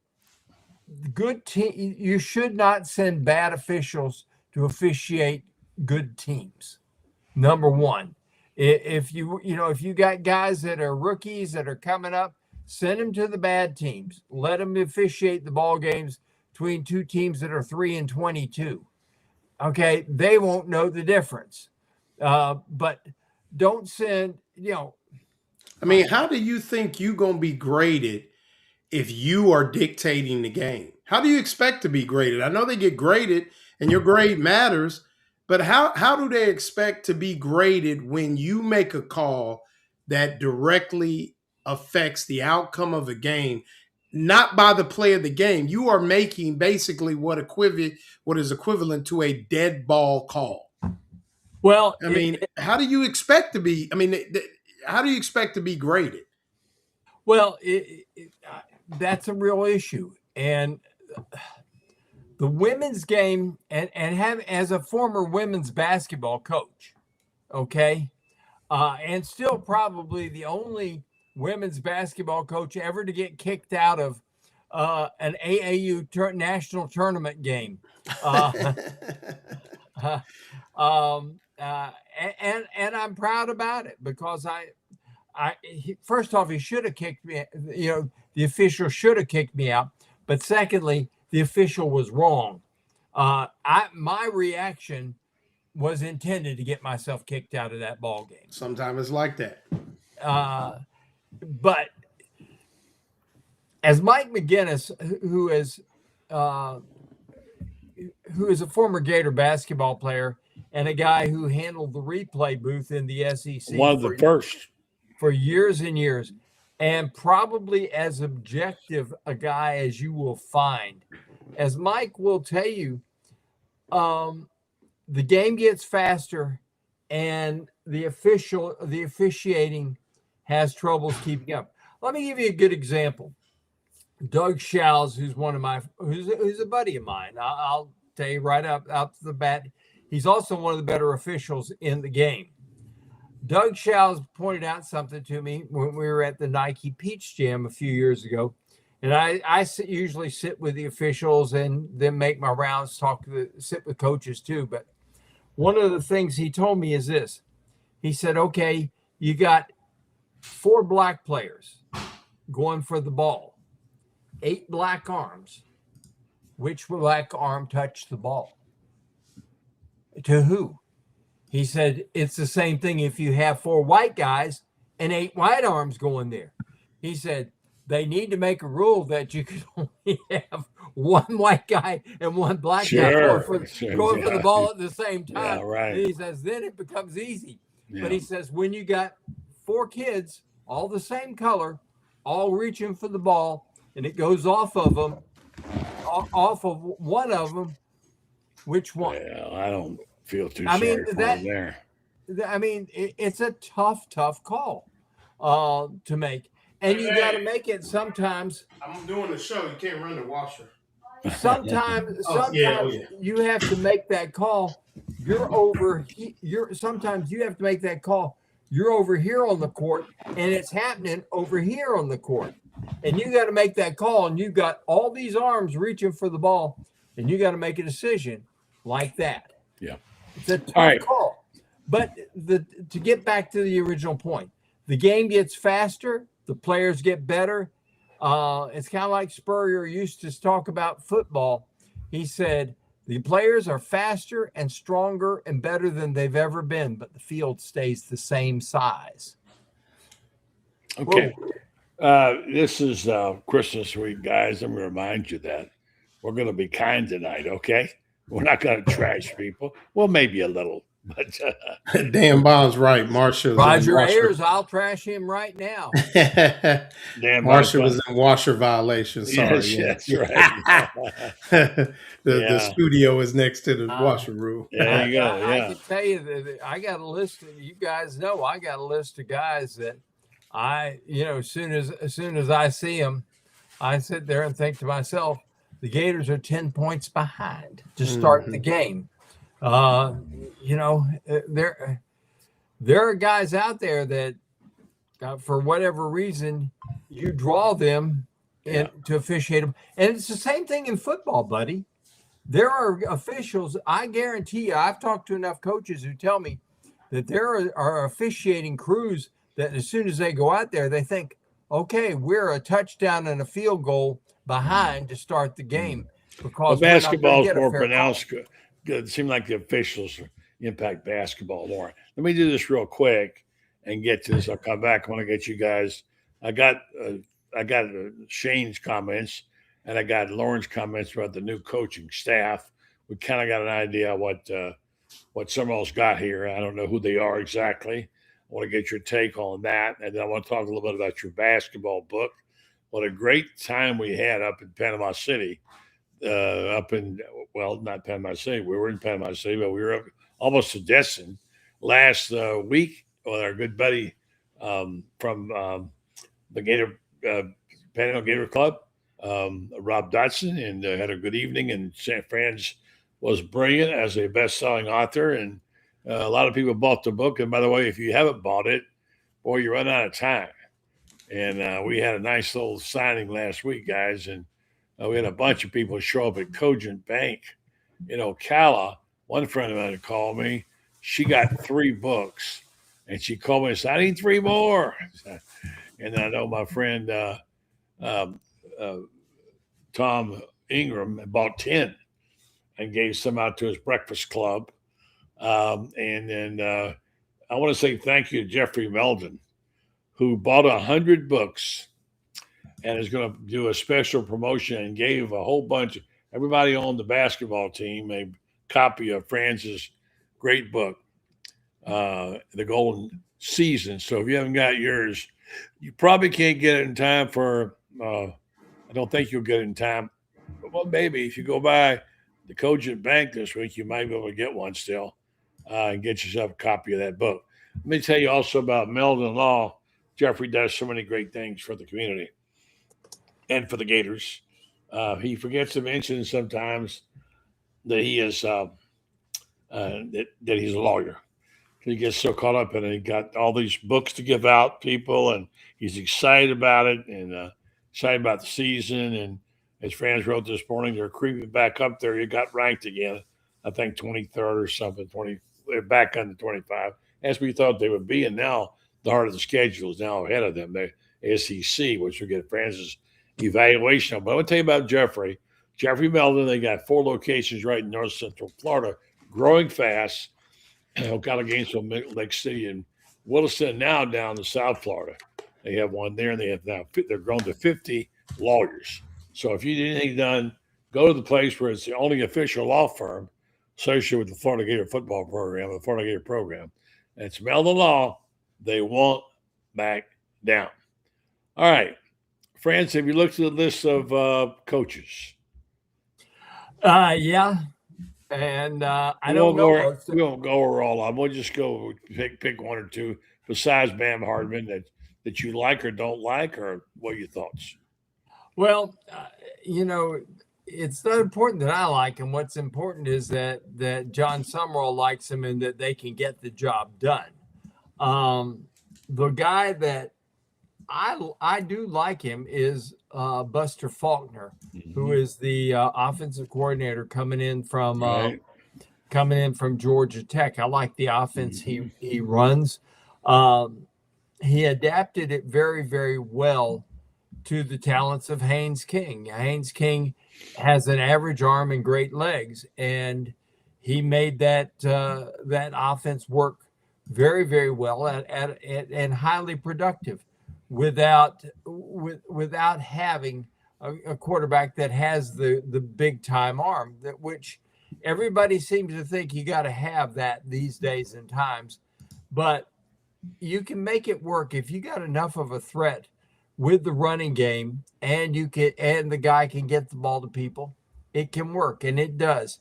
good team, you should not send bad officials to officiate good teams. Number one, if you got guys that are rookies that are coming up, send them to the bad teams. Let them officiate the ball games between two teams that are 3-22. Okay, they won't know the difference. But don't send, I mean, how do you think you're going to be graded if you are dictating the game? How do you expect to be graded? I know they get graded and your grade matters, but how do they expect to be graded when you make a call that directly affects the outcome of a game, not by the play of the game? You are making basically what is equivalent to a dead ball call. Well, I mean, how do you expect to be? I mean, how do you expect to be graded? Well, that's a real issue, and the women's game, and have as a former women's basketball coach, okay, and still probably the only women's basketball coach ever to get kicked out of an AAU national tournament game. And I'm proud about it because first off, he should have kicked me. The official should have kicked me out. But secondly, the official was wrong. My reaction was intended to get myself kicked out of that ball game. Sometimes it's like that. But as Mike McGinnis, who is a former Gator basketball player and a guy who handled the replay booth in the SEC, one of the first for years and years, and probably as objective a guy as you will find, as Mike will tell you, the game gets faster and the officiating has troubles keeping up. Let me give you a good example. Doug Schals, who's a buddy of mine. I'll tell you right up to the bat, he's also one of the better officials in the game. Doug Schals pointed out something to me when we were at the Nike Peach Jam a few years ago. And I usually sit with the officials and then make my rounds, sit with coaches too. But one of the things he told me is this. He said, okay, you got 4 black players going for the ball, 8 black arms. Which black arm touched the ball? To who? He said, it's the same thing if you have 4 white guys and 8 white arms going there. He said, they need to make a rule that you can only have 1 white guy and 1 black guy going for the ball at the same time. Yeah, right. And he says, then it becomes easy. Yeah. But he says, when you got 4 kids, all the same color, all reaching for the ball, and it goes off of one of them, which one? Well, I don't feel too sorry for him there. I mean, it's a tough call to make. And you got to make it sometimes. I'm doing the show. You can't run the washer. Sometimes you have to make that call. Sometimes you have to make that call. You're over here on the court, and it's happening over here on the court. And you got to make that call, and you've got all these arms reaching for the ball, and you got to make a decision like that. Yeah. It's a tough call. But to get back to the original point, the game gets faster. The players get better. It's kind of like Spurrier used to talk about football. He said, the players are faster and stronger and better than they've ever been, but the field stays the same size. Okay. This is Christmas week, guys. I'm going to remind you that we're going to be kind tonight, okay? We're not going to trash people. Well, maybe a little. But Dan Bond's right. Marsha. Roger Ayers, I'll trash him right now. Marsha was in washer violation. Sorry. Yes, right. The studio is next to the washer room. There you go. I can tell you that I got a list of, you guys know, I got a list of guys that as soon as I see them, I sit there and think to myself, the Gators are 10 points behind to start the game. There are guys out there that for whatever reason, you draw them to officiate them. And it's the same thing in football, buddy. There are officials, I guarantee you, I've talked to enough coaches who tell me that there are officiating crews that as soon as they go out there, they think, okay, we're a touchdown and a field goal behind to start the game. Because basketball is more pronounced. It seemed like the officials impact basketball more. Let me do this real quick and get to this. I'll come back. I want to get you guys. I got Shane's comments and I got Loren's comments about the new coaching staff. We kind of got an idea what Sumrall's got here. I don't know who they are exactly. I want to get your take on that, and then I want to talk a little bit about your basketball book. What a great time we had up in Panama City. Not Panama City. We were in Panama City, but we were up almost to Destin last week with our good buddy from the Panama Gator Club, Rob Dotson, and had a good evening. And Franz was brilliant as a best-selling author, and a lot of people bought the book. And by the way, if you haven't bought it, boy, you run out of time. And we had a nice little signing last week, guys, and we had a bunch of people show up at Cogent Bank in Ocala. One friend of mine called me. She got 3 books, and she called me and said, I need 3 more. And I know my friend Tom Ingram bought 10 and gave some out to his breakfast club. And then I want to say thank you to Jeffrey Meldon, who bought 100 books and is going to do a special promotion and gave a whole bunch of everybody on the basketball team a copy of Franz's great book, The Golden Season. So if you haven't got yours, you probably can't get it in time for, I don't think you'll get it in time. Well, maybe if you go by the Cogent Bank this week, you might be able to get one still and get yourself a copy of that book. Let me tell you also about Meldon Law. Jeffrey does so many great things for the community and for the Gators. He forgets to mention sometimes that he is that he's a lawyer. He gets so caught up in it. He got all these books to give out people, and he's excited about it and excited about the season. And as Franz wrote this morning, they're creeping back up there. You got ranked again, I think 23rd or something. They're back on the 25, as we thought they would be. And now the heart of the schedule is now ahead of them. The SEC, which will get Franz's evaluation. But I want to tell you about Jeffrey Meldon. They got 4 locations right in North Central Florida, growing fast. Ocala, Gainesville, Lake City, and Williston. Now down to South Florida, they have one there, and they're grown to 50 lawyers. So if you need anything done, go to the place where it's the only official law firm associated with the Florida Gator Football program, the Florida Gator program. And it's Meldon Law. They won't back down. All right, Franz, have you looked at the list of coaches? Yeah. And I don't know. We won't go over all of them. We'll just go pick 1 or 2 besides Bam Hardman that you like or don't like, or what are your thoughts? Well, it's not important that I like him. What's important is that Jon Sumrall likes him and that they can get the job done. The guy that I do like him is Buster Faulkner, who is the offensive coordinator coming in from Georgia Tech. I like the offense he runs. He adapted it very, very well to the talents of Haynes King. Haynes King has an average arm and great legs, and he made that offense work very, very well and highly productive without having a quarterback that has the big time arm, which everybody seems to think you got to have that these days and times. But you can make it work if you got enough of a threat with the running game, and the guy can get the ball to people. It can work, and it does.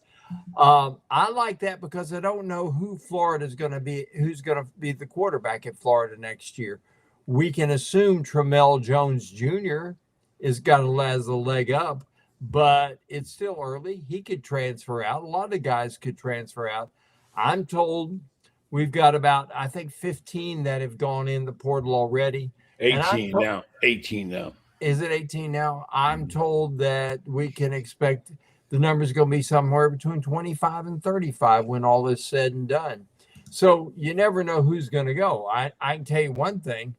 I like that because I don't know who's going to be the quarterback at Florida next year. We can assume Tramell Jones Jr. has a leg up, but it's still early. He could transfer out. A lot of guys could transfer out. I'm told We've got about, I think, 15 that have gone in the portal already. 18 now. 18 now. Is it 18 now? I'm told that we can expect the number's going to be somewhere between 25 and 35 when all is said and done. So you never know who's going to go. I can tell you one thing.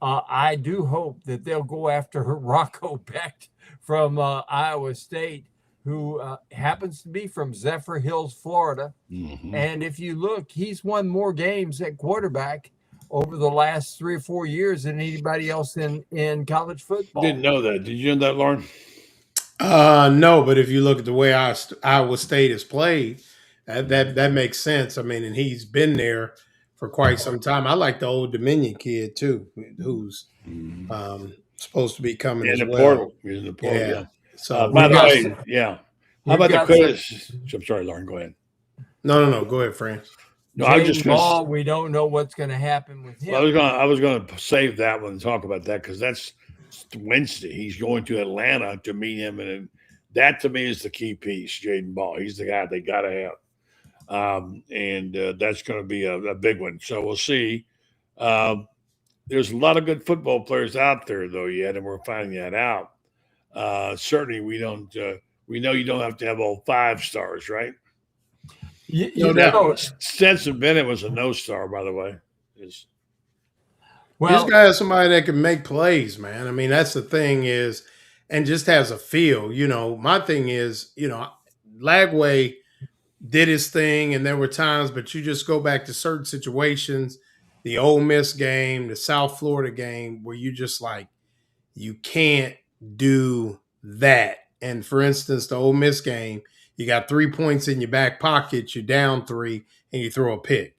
I do hope that they'll go after Rocco Becht from Iowa State, who happens to be from Zephyr Hills, Florida. Mm-hmm. And if you look, he's won more games at quarterback over the last 3 or 4 years than anybody else in college football. Didn't know that. Did you know that, Loren? No, but if you look at the way Iowa State has played, that makes sense. I mean, and he's been there for quite some time. I like the Old Dominion kid too, who's supposed to be coming in as the well. Portal. He's in the portal. Yeah. So by the way, yeah. How about the quiz? I'm sorry, Loren. Go ahead. No. Go ahead, Franz. No, I was just Ball, we don't know what's going to happen with him. I was going to save that one and talk about that because that's Wednesday. He's going to Atlanta to meet him, and that to me is the key piece. Jaden Ball. He's the guy they got to have, and that's going to be a big one. So we'll see. There's a lot of good football players out there, though, yet, and we're finding that out. Certainly, we don't. We know you don't have to have all 5 stars, right? You know, Stetson Bennett was a no-star, by the way. Well, this guy is somebody that can make plays, man. I mean, that's the thing is, and just has a feel. You know, my thing is, Lagway did his thing, and there were times, but you just go back to certain situations, the Ole Miss game, the South Florida game, where you just like, you can't do that. And for instance, the Ole Miss game, you got 3 points in your back pocket, you're down 3, and you throw a pick.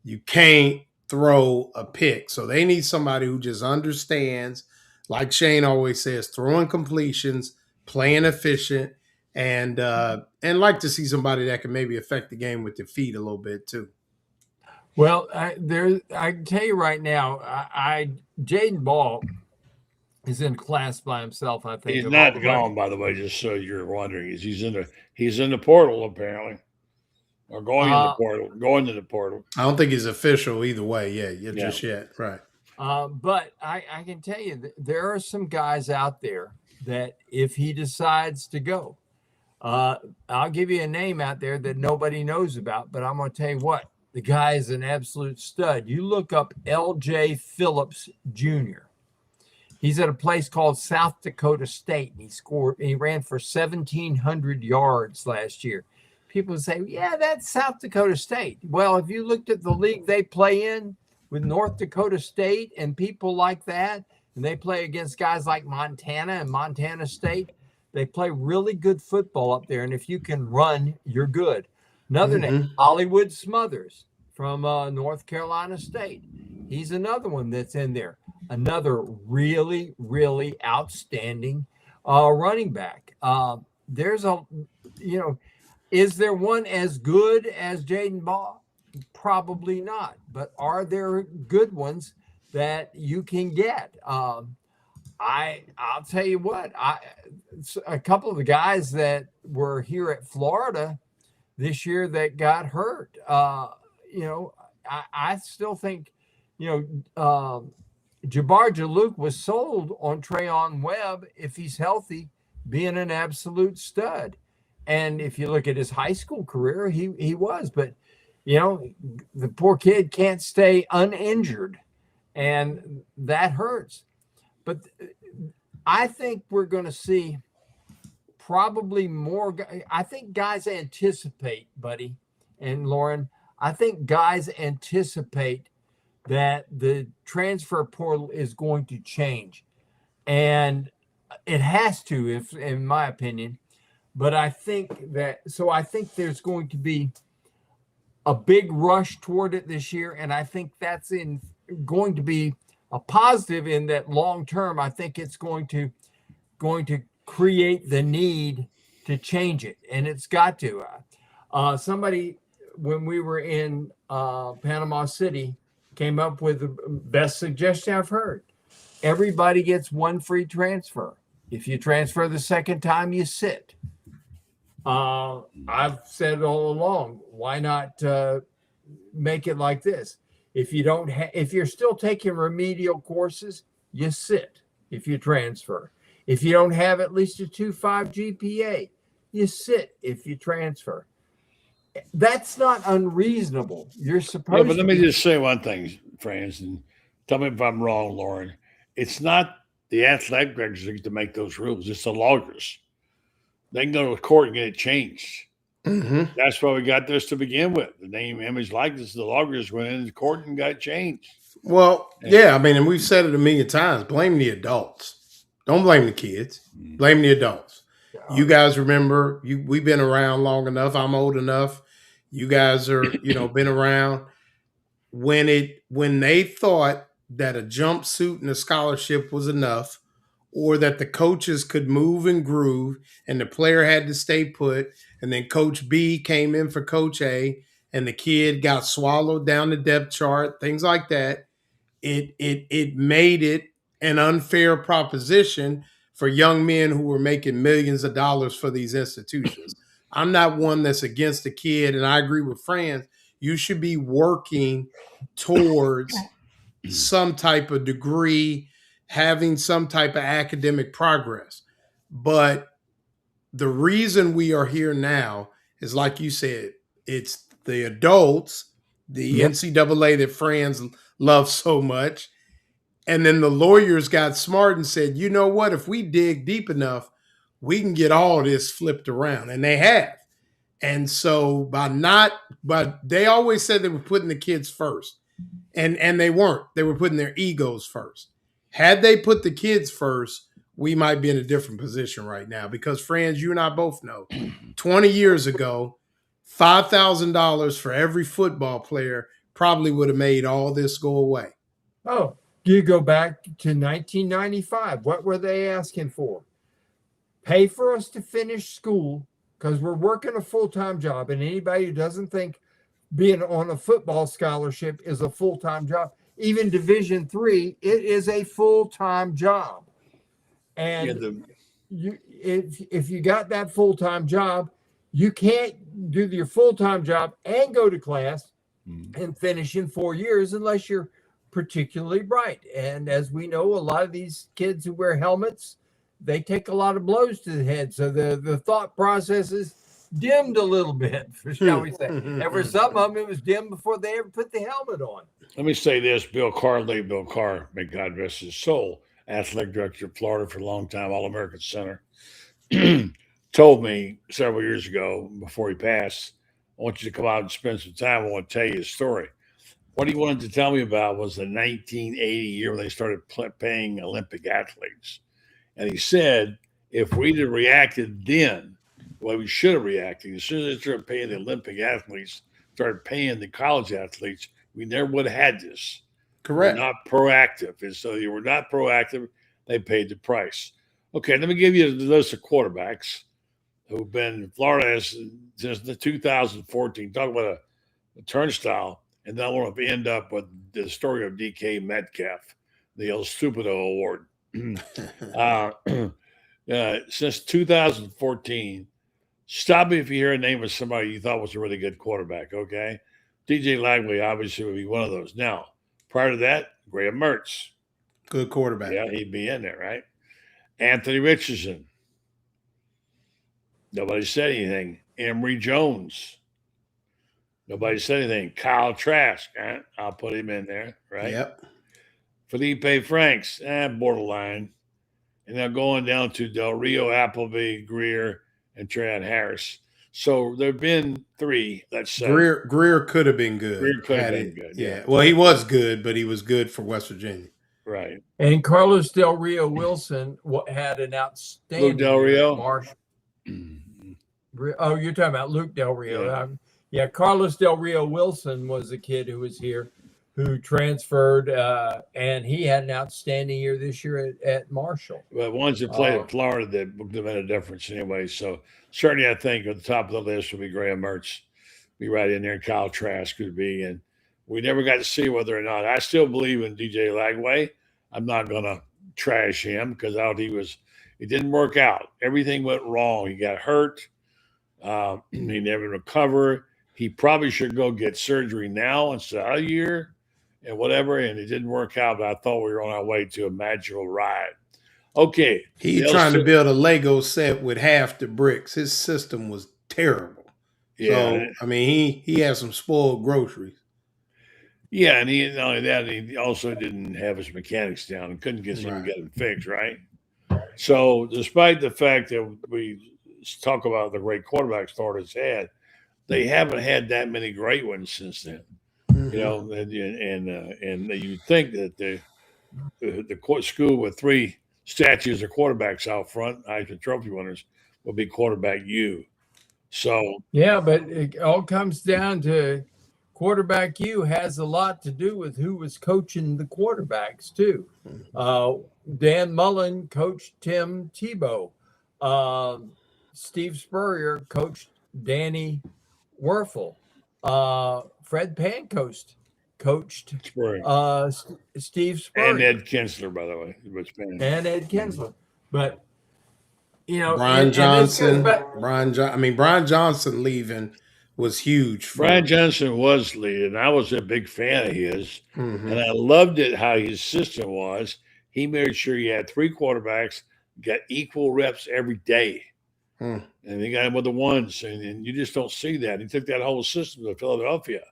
You can't throw a pick. So they need somebody who just understands, like Shane always says, throwing completions, playing efficient, and like to see somebody that can maybe affect the game with their feet a little bit too. Well, I can tell you right now, Jaden Ball is in class by himself. I think he's not gone, by the way. Just so you're wondering, he's in the portal apparently, or going in the portal. I don't think he's official either way. Just yet, right? But I can tell you that there are some guys out there that if he decides to go, I'll give you a name out there that nobody knows about. But I'm going to tell you what, the guy is an absolute stud. You look up L.J. Phillips Jr. He's at a place called South Dakota State, and he ran for 1,700 yards last year. People say, yeah, that's South Dakota State. Well, if you looked at the league they play in with North Dakota State and people like that, and they play against guys like Montana and Montana State, they play really good football up there. And if you can run, you're good. Another name, Hollywood Smothers from North Carolina State. He's another one that's in there. Another really, really outstanding running back. Is there one as good as Jaden Ball? Probably not. But are there good ones that you can get? I'll tell you what. A couple of the guys that were here at Florida this year that got hurt. I still think, Jabbar Jaluk was sold on Trayon Webb, if he's healthy, being an absolute stud. And if you look at his high school career, he was. But, the poor kid can't stay uninjured, and that hurts. But I think we're going to see probably more. I think guys anticipate, buddy and Loren, I think guys anticipate that the transfer portal is going to change, and it has to, in my opinion. But I think there's going to be a big rush toward it this year, and I think that's going to be a positive in that long term. I think it's going to create the need to change it, and it's got to. Somebody, when we were in Panama City, came up with the best suggestion I've heard. Everybody gets one free transfer. If you transfer the second time, you sit. I've said all along, why not make it like this. If you don't, if you're still taking remedial courses, you sit. If you transfer, if you don't have at least a 2.5 GPA, you sit. If you transfer, that's not unreasonable. You're supposed. Yeah, but let me just say one thing, Franz, and tell me if I'm wrong, Loren. It's not the athletic directors to make those rules. It's the lawyers. They can go to court and get it changed. Mm-hmm. That's why we got this to begin with. The name, image, likeness. The lawyers went into court and got changed. Well, yeah, I mean, and we've said it a million times. Blame the adults. Don't blame the kids. Blame the adults. You guys remember, we've been around long enough. I'm old enough. You guys are, been around. When they thought that a jumpsuit and a scholarship was enough, or that the coaches could move and groove and the player had to stay put, and then Coach B came in for Coach A and the kid got swallowed down the depth chart, things like that, it made it an unfair proposition for young men who were making millions of dollars for these institutions. I'm not one that's against the kid, and I agree with Franz. You should be working towards some type of degree, having some type of academic progress. But the reason we are here now is, like you said, it's the adults, the NCAA that Franz loves so much. And then the lawyers got smart and said, you know what, if we dig deep enough, we can get all this flipped around. And they have. And so but they always said they were putting the kids first. And they weren't. They were putting their egos first. Had they put the kids first, we might be in a different position right now. Because, Franz, you and I both know, 20 years ago, $5,000 for every football player probably would have made all this go away. Oh, you go back to 1995. What were they asking for? Pay for us to finish school because we're working a full-time job. And anybody who doesn't think being on a football scholarship is a full-time job, even Division III, it is a full-time job. And if you got that full-time job, you can't do your full-time job and go to class and finish in 4 years unless you're particularly bright. And as we know, a lot of these kids who wear helmets, they take a lot of blows to the head. So the thought process is dimmed a little bit, shall we say. And for some of them, it was dimmed before they ever put the helmet on. Let me say this. Bill Carr, may God rest his soul, athletic director of Florida for a long time, All-American center, told me several years ago before he passed, I want you to come out and spend some time. I want to tell you his story. What he wanted to tell me about was the 1980 year when they started paying Olympic athletes. And he said, if we'd have reacted then, the way we should have reacted, as soon as they started paying the Olympic athletes, started paying the college athletes, we never would have had this. Correct. We're not proactive. And so they were not proactive. They paid the price. Okay, let me give you the list of quarterbacks who've been in Florida since the 2014. Talk about a turnstile. And then I want to end up with the story of DK Metcalf, the El Stupido Award. Since 2014, stop me if you hear a name of somebody you thought was a really good quarterback, okay? DJ Lagway obviously would be one of those. Now, prior to that, Graham Mertz. Good quarterback. Yeah, he'd be in there, right? Anthony Richardson. Nobody said anything. Emory Jones. Nobody said anything. Kyle Trask. I'll put him in there, right? Yep. Felipe Franks. Borderline. And now going down to Del Rio, Appleby, Greer, and Treon Harris. So there have been three, let's say. Greer could have been good. Greer could have been good. Yeah. Well, he was good, but he was good for West Virginia. Right. And Carlos Del Rio Wilson had an outstanding Luke Del Rio. Marshall. Oh, you're talking about Luke Del Rio. Yeah. Carlos Del Rio Wilson was a kid who was here who transferred, and he had an outstanding year this year at Marshall. Well, ones that played at Florida that made a difference anyway. So certainly I think at the top of the list would be Graham Mertz. Be right in there. Kyle Trask could be. And we never got to see whether or not. I still believe in DJ Lagway. I'm not going to trash him because it didn't work out. Everything went wrong. He got hurt. He never recovered. he probably should go get surgery now instead of a year and whatever. And it didn't work out, but I thought we were on our way to a magical ride. Okay. He trying to build a Lego set with half the bricks. His system was terrible. Yeah. So, I mean, he had some spoiled groceries. Yeah, and he not only that, he also didn't have his mechanics down and couldn't get them fixed, right? So, despite the fact that we talk about the great quarterbacks Florida's had, they haven't had that many great ones since then. You know, and you think that the school with 3 statues of quarterbacks out front, Heisman Trophy winners, will be quarterback U. So yeah, but it all comes down to quarterback U has a lot to do with who was coaching the quarterbacks too. Dan Mullen coached Tim Tebow. Steve Spurrier coached Danny Werfel. Fred Pancoast coached Steve Spurrier. And Ed Kinsler, by the way. And Ed Kinsler. But, you know. Brian Johnson. Brian Johnson leaving was huge. Brian Johnson was leading. I was a big fan of his. And I loved it how his system was. He made sure he had 3 quarterbacks, got equal reps every day. And he got him with the ones. And you just don't see that. He took that whole system to Philadelphia,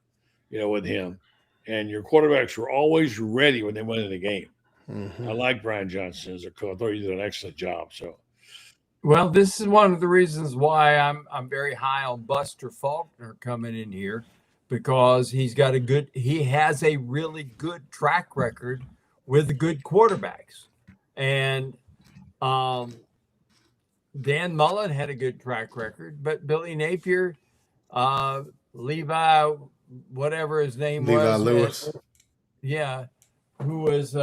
you know, with him. And your quarterbacks were always ready when they went in the game. I like Brian Johnson as a coach. I thought he did an excellent job. So, well, this is one of the reasons why I'm very high on Buster Faulkner coming in here, because he has a really good track record with good quarterbacks. And Dan Mullen had a good track record, but Billy Napier, Levi, whatever his name was. Levi Lewis. Yeah. Who was,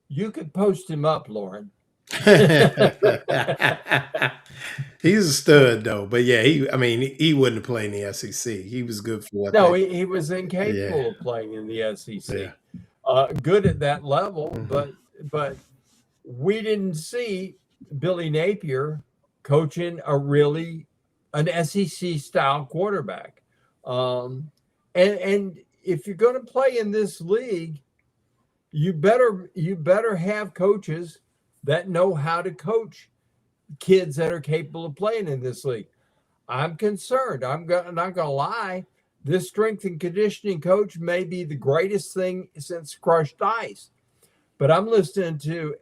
you could post him up, Loren. He's a stud though, but yeah, he wouldn't have played in the SEC. He was good for what? No, he was incapable of playing in the SEC. Good at that level, but we didn't see Billy Napier coaching an SEC style quarterback. And if you're going to play in this league, you better have coaches that know how to coach kids that are capable of playing in this league. I'm concerned. I'm not going to lie. This strength and conditioning coach may be the greatest thing since crushed ice. But I'm listening to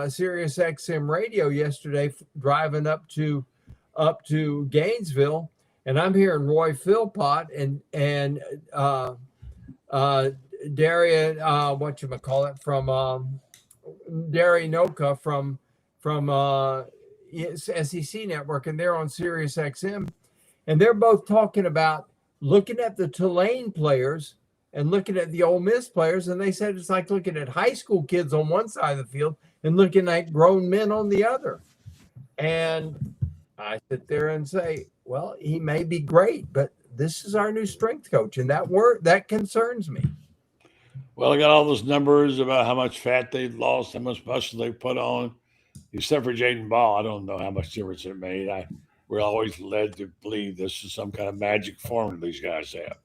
Sirius XM radio yesterday, driving up to Gainesville, and I'm hearing Roy Philpott and Darian, from Dari Noka from SEC Network, and they're on Sirius XM, and they're both talking about looking at the Tulane players and looking at the Ole Miss players, and they said it's like looking at high school kids on one side of the field and looking at grown men on the other. And I sit there and say, well, he may be great, but this is our new strength coach, and that concerns me. Well, I got all those numbers about how much fat they've lost, how much muscle they put on, except for Jaden Ball. I don't know how much difference it made. We're always led to believe this is some kind of magic formula these guys have.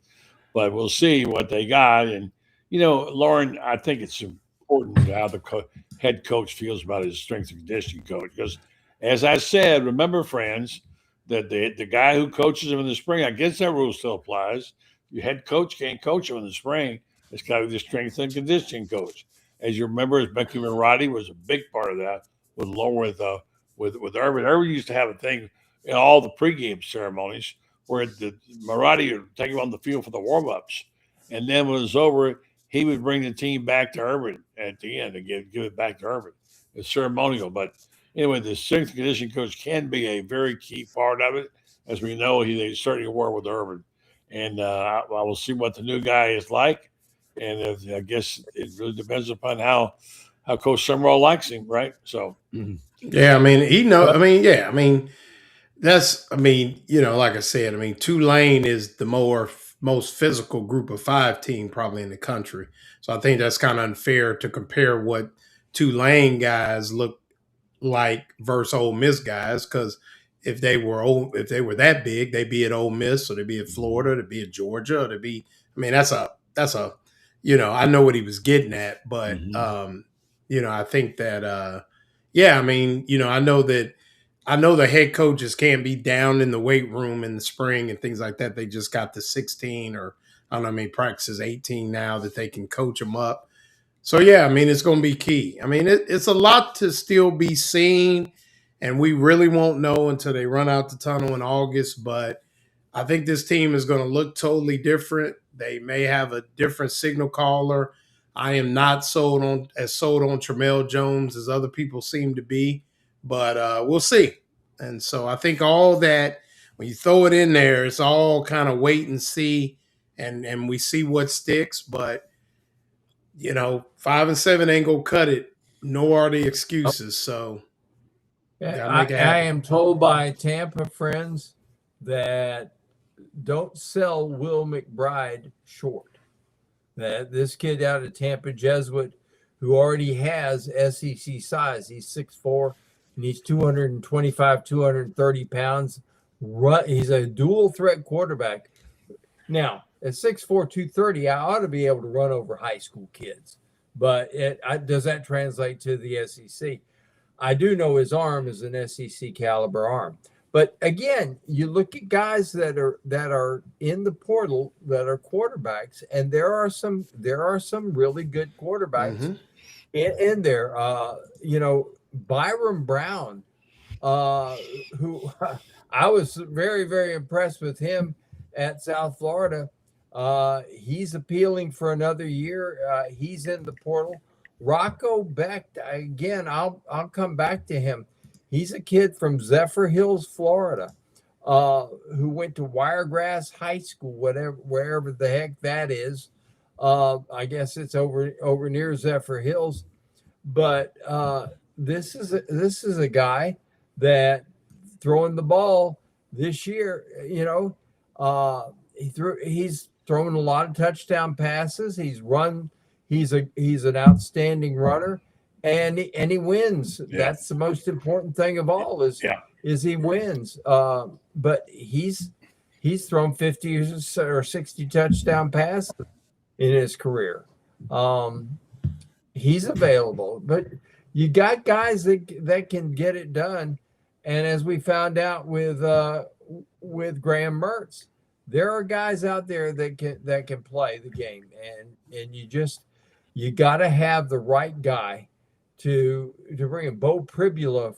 But we'll see what they got. And, you know, Loren, I think it's important how the head coach feels about his strength and conditioning coach. Because, as I said, remember, Franz, that the guy who coaches him in the spring, I guess that rule still applies. Your head coach can't coach him in the spring. It's got to be the strength and conditioning coach. As you remember, Becky Marotti was a big part of that with Urban. Urban used to have a thing in all the pregame ceremonies where the Marotti would take him on the field for the warm-ups. And then when it was over, he would bring the team back to Urban at the end and give it back to Urban. It's ceremonial. But anyway, the strength and conditioning coach can be a very key part of it. As we know, they certainly were with Urban. And I will see what the new guy is like. And I guess it really depends upon how Coach Sumrall likes him, right? So, yeah, I mean, like I said, Tulane is the most physical group of 5 team probably in the country. So I think that's kind of unfair to compare what Tulane guys look like versus Ole Miss guys, because if they were that big, they'd be at Ole Miss, or they'd be at Florida, they'd be at Georgia, or they'd be. I mean, that's a I know what he was getting at, but I think that I mean, I know the head coaches can't be down in the weight room in the spring and things like that. They just got the 16 or I don't know, I mean, practices 18 now that they can coach them up. So, yeah, I mean, it's going to be key. I mean, it's a lot to still be seen, and we really won't know until they run out the tunnel in August. But I think this team is going to look totally different. They may have a different signal caller. I am not sold on Tramel Jones as other people seem to be, but we'll see. And so I think all that, when you throw it in there, it's all kind of wait and see, and we see what sticks. But 5 and 7 ain't gonna cut it, nor are the excuses. So I am told by Tampa friends that don't sell Will McBride short. That this kid out of Tampa, Jesuit, who already has SEC size, he's 6'4", and he's 225, 230 pounds. He's a dual threat quarterback. Now, at 6'4", 230, I ought to be able to run over high school kids. But does that translate to the SEC? I do know his arm is an SEC caliber arm. But again, you look at guys that are in the portal that are quarterbacks, and there are some really good quarterbacks in there. Byron Brown, who I was very, very impressed with him at South Florida. He's appealing for another year. He's in the portal. Rocco Beck, again, I'll come back to him. He's a kid from Zephyr Hills, Florida, who went to Wiregrass High School, wherever the heck that is. I guess it's over near Zephyr Hills. But this is a guy that throwing the ball this year. He's thrown a lot of touchdown passes. He's run. He's an outstanding runner, and he wins. Yeah. That's the most important thing of all is he wins. But he's thrown 50 or 60 touchdown passes in his career. He's available, but you got guys that can get it done. And as we found out with Graham Mertz, there are guys out there that can play the game, and you got to have the right guy to bring him. Bo Pribula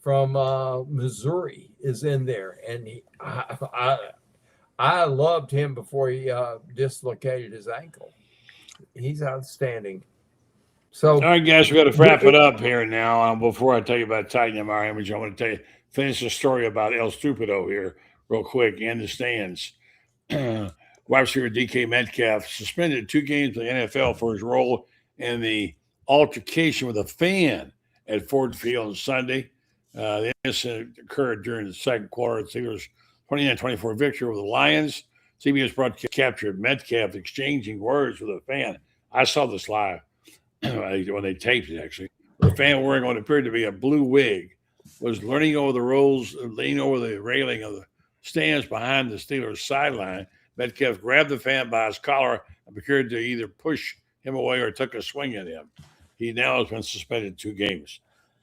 from Missouri is in there, and I loved him before he dislocated his ankle. He's outstanding. So, all right, guys, we got to wrap it up here now. Before I tell you about tightening our image, I want to finish the story about El Stupido here real quick in the stands. Wide receiver DK Metcalf suspended 2 games in the NFL for his role in the altercation with a fan at Ford Field on Sunday. The incident occurred during the second quarter of the Steelers' 29-24 victory over the Lions. CBS broadcast captured Metcalf exchanging words with a fan. I saw this live when they taped it, actually. The fan wearing what appeared to be a blue wig was leaning over the railing of the stands behind the Steelers' sideline. Metcalf grabbed the fan by his collar and appeared to either push him away or took a swing at him. He now has been suspended 2 games.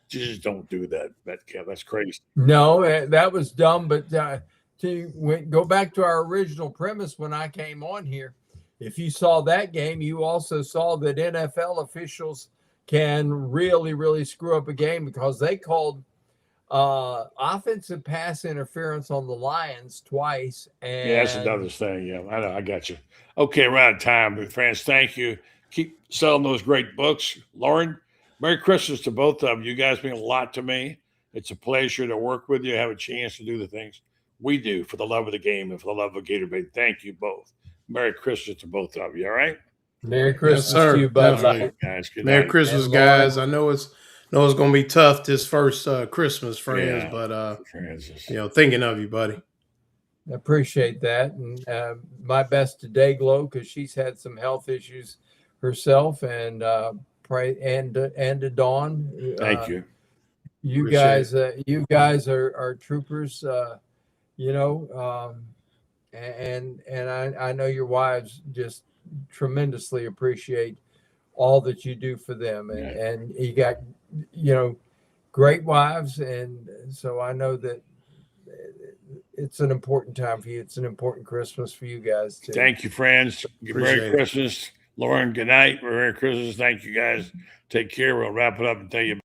Just don't do that, Metcalf. That's crazy. No, that was dumb. But to go back to our original premise when I came on here, if you saw that game, you also saw that NFL officials can really, really screw up a game because they called offensive pass interference on the Lions twice. And that's another thing. Yeah, I know. I got you. Okay, we're out of time. But Franz, thank you. Keep selling those great books. Loren, Merry Christmas to both of you. You guys mean a lot to me. It's a pleasure to work with you, have a chance to do the things we do for the love of the game and for the love of Gator Bait. Thank you both. Merry Christmas to both of you. All right. Merry Christmas to you, bud. Right, guys. Good Merry night. Christmas, guys. I know it's going to be tough this first Christmas, Franz, but thinking of you, buddy. I appreciate that, and my best to Dayglow because she's had some health issues herself, and pray and to Dawn. Thank you. You Appreciate guys are troopers. You know, and I know your wives just tremendously appreciate all that you do for them, and you got, you know, great wives, and so I know that it's an important time for you. It's an important Christmas for you guys too. Thank you, Franz. Merry Christmas, Loren. Good night. Merry Christmas. Thank you, guys. Take care. We'll wrap it up and tell you about